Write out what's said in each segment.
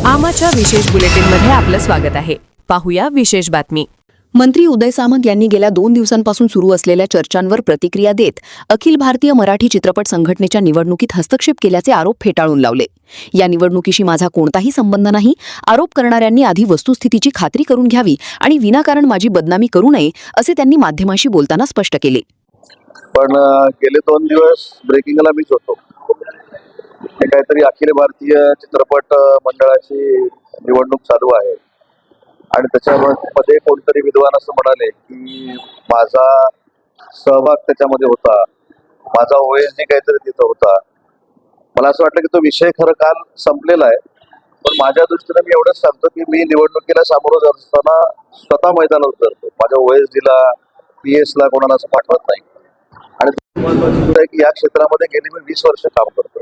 आमाच्या विशेष बुलेटिनमध्ये आपलं स्वागत आहे. पाहूया विशेष बातमी. मंत्री उदय सामंत यांनी गेल्या 2 दिवसांपासून सुरू असलेल्या चर्चांवर प्रतिक्रिया देत अखिल भारतीय मराठी चित्रपट संघटनेच्या निवडणुकीत हस्तक्षेप केल्याचे आरोप फेटाळून लावले. या निवडणुकीशी माझा कोणताही संबंध नाही. आरोप करणाऱ्यांनी आधी वस्तुस्थितीची खात्री करून घ्यावी आणि विनाकारण माझी बदनामी करू नये, असे त्यांनी माध्यमांशी बोलताना स्पष्ट केले. पण गेले 2 दिवस ब्रेकिंगला मीच होतो. हे काहीतरी अखिल भारतीय चित्रपट मंडळाची निवडणूक चालू आहे आणि त्याच्यामध्ये कोणतरी विद्वान असं म्हणाले की माझा सहभाग त्याच्यामध्ये होता, माझा OSD काहीतरी तिथं होता. मला असं वाटलं की तो विषय खरं काल संपलेला आहे. पण माझ्या दृष्टीने मी एवढंच सांगतो की मी निवडणुकीला सामोरं जात असताना स्वतः मैदानात उतरतो. माझ्या OSDला PS ला कोणाला असं पाठवत नाही. आणि महत्वाचं आहे की या क्षेत्रामध्ये गेली मी 20 वर्ष काम करतो.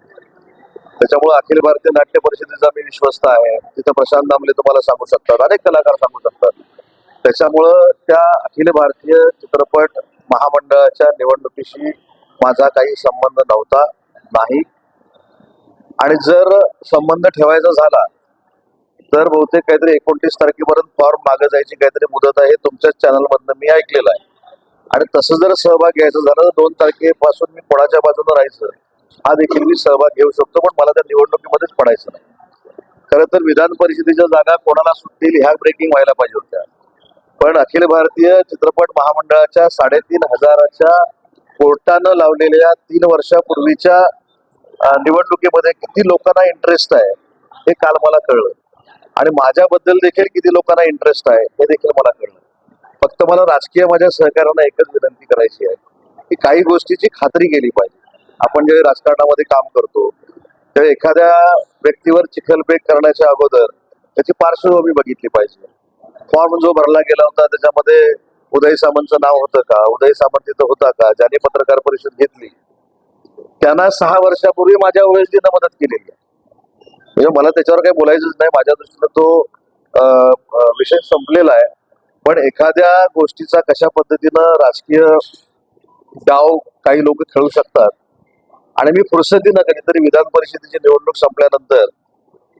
त्याच्यामुळे अखिल भारतीय नाट्य परिषदेचा मी विश्वस्त आहे. तिथं प्रशांत दामले तुम्हाला सांगू शकतात, अनेक कलाकार सांगू शकतात. त्याच्यामुळं त्या अखिल भारतीय चित्रपट महामंडळाच्या निवडणुकीशी माझा काही संबंध नव्हता, नाही. आणि जर संबंध ठेवायचा झाला तर बहुतेक काहीतरी 29 तारखेपर्यंत फॉर्म मागे जायची काहीतरी मुदत आहे, तुमच्याच चॅनलमधनं मी ऐकलेलं आहे. आणि तसं जर सहभाग घ्यायचा झाला तर 2 तारखेपासून मी कोणाच्या बाजूने राहायचं हा देखील मी सहभाग घेऊ शकतो. पण मला त्या निवडणुकीमध्येच पडायचं नाही. खरं तर विधान परिषदेच्या जागा कोणाला सुटतील ह्या ब्रेकिंग व्हायला पाहिजे होत्या. पण अखिल भारतीय चित्रपट महामंडळाच्या 3,500च्या कोर्टानं लावलेल्या 3 वर्षापूर्वीच्या निवडणुकीमध्ये किती लोकांना इंटरेस्ट आहे हे काल मला कळलं. आणि माझ्याबद्दल देखील किती लोकांना इंटरेस्ट आहे हे देखील मला कळलं. फक्त मला राजकीय माझ्या सहकार्यांना एकच विनंती करायची आहे की काही गोष्टीची खात्री केली पाहिजे. आपण जे राजकारणामध्ये काम करतो तेव्हा एखाद्या व्यक्तीवर चिखलफेक करण्याच्या अगोदर त्याची पार्श्वभूमी बघितली पाहिजे. फॉर्म जो भरला गेला होता त्याच्यामध्ये उदय सामंतचं नाव होतं का, उदय सामंत तिथं होता का, ज्याने पत्रकार परिषद घेतली त्यांना 6 वर्षापूर्वी माझ्या OSDनं मदत केलेली आहे. म्हणजे मला त्याच्यावर काही बोलायचंच नाही. माझ्या दृष्टीनं तो विषय संपलेला आहे. पण एखाद्या गोष्टीचा कशा पद्धतीनं राजकीय डाव काही लोक खेळू शकतात आणि मी फुरसतीनं कधीतरी विधान परिषदेची निवडणूक संपल्यानंतर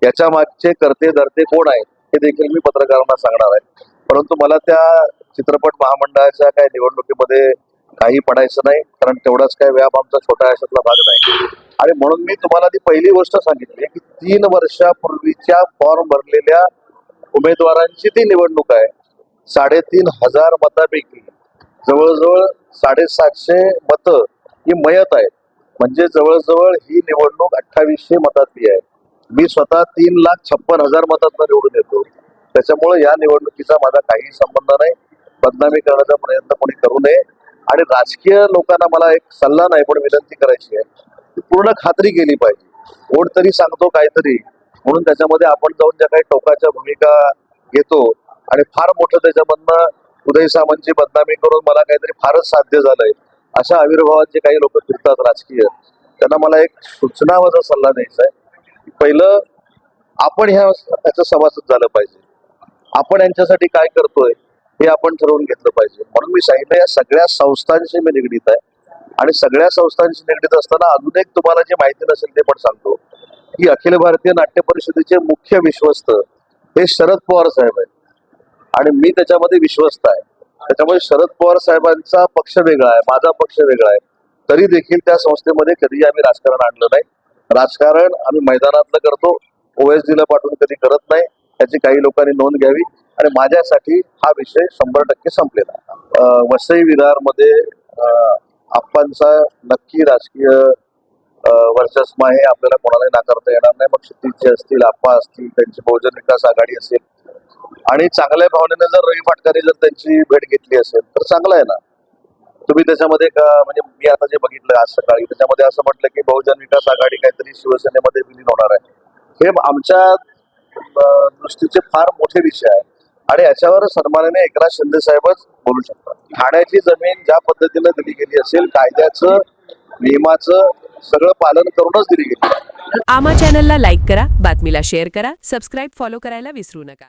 याच्या मागचे करते धरते कोण आहेत हे देखील मी पत्रकारांना सांगणार आहे. परंतु मला त्या चित्रपट महामंडळाच्या काही निवडणुकीमध्ये काही पडायचं नाही, कारण तेवढाच काय व्याप आमचा छोटा याच्यातला भाग नाही. आणि म्हणून मी तुम्हाला ती पहिली गोष्ट सांगितली की 3 वर्षापूर्वीच्या फॉर्म भरलेल्या उमेदवारांची ती निवडणूक आहे. 3,500 मतापैकी जवळजवळ 750 मतं ही मयत आहेत. म्हणजे जवळजवळ ही निवडणूक 2800 मतातली आहे. मी स्वतः 3,56,000 मतांना निवडून येतो. त्याच्यामुळे या निवडणुकीचा माझा काही संबंध नाही. बदनामी करण्याचा प्रयत्न कोणी करू नये. आणि राजकीय लोकांना मला एक सल्ला नाही पण विनंती करायची आहे की पूर्ण खात्री केली पाहिजे. कोण तरी सांगतो काहीतरी म्हणून त्याच्यामध्ये आपण जाऊन ज्या काही टोकाच्या भूमिका घेतो आणि फार मोठं त्याच्यामधनं उदय सामंतची बदनामी करून मला काहीतरी फारच साध्य झालंय अशा आविर्भावाचे काही लोक फिरतात राजकीय, त्यांना मला एक सूचनावाचा सल्ला द्यायचा आहे की पहिलं आपण याचं सभासद झालं पाहिजे. आपण यांच्यासाठी काय करतोय हे आपण ठरवून घेतलं पाहिजे. म्हणून मी सांगितलं या सगळ्या संस्थांशी मी निगडीत आहे. आणि सगळ्या संस्थांशी निगडीत असताना अजून एक तुम्हाला जी माहिती नसेल ते पण सांगतो की अखिल भारतीय नाट्य परिषदेचे मुख्य विश्वस्त हे शरद पवार साहेब आहेत आणि मी त्याच्यामध्ये विश्वस्त आहे. त्याच्यामुळे शरद पवार साहेबांचा पक्ष वेगळा आहे, माझा पक्ष वेगळा आहे. तरी देखील त्या संस्थेमध्ये कधी आम्ही राजकारण आणलं नाही. राजकारण आम्ही मैदानातलं करतो, OSDला पाठवून कधी करत नाही. त्याची काही लोकांनी नोंद घ्यावी. आणि माझ्यासाठी हा विषय 100% संपलेला आहे. वसई विरारमध्ये आप्पांचा नक्की राजकीय वर्चस्व आहे, आपल्याला कोणालाही नाकारता येणार नाही. मग क्षितिज असतील, आप्पा असतील, त्यांची बहुजन विकास आघाडी असेल आणि चांगल्या भावनेने जर रवी फाटकाने जर त्यांची भेट घेतली असेल तर चांगलं आहे ना. तुम्ही त्याच्यामध्ये म्हणजे मी आता जे बघितलं आज सकाळी त्याच्यामध्ये असं म्हटलं की बहुजन विकास आघाडी काहीतरी शिवसेनेमध्ये विलीन होणार आहे. हे आमच्या दृष्टीचे फार मोठे विषय आहे आणि याच्यावर सन्मानाने एकनाथ शिंदे साहेबच बोलू शकतात. ठाण्याची जमीन ज्या पद्धतीने दिली गेली असेल कायद्याचं नियमाचं सगळं पालन करूनच दिली गेली. आमा चॅनलला लाईक करा, बातमीला शेअर करा, सबस्क्राईब फॉलो करायला विसरू नका.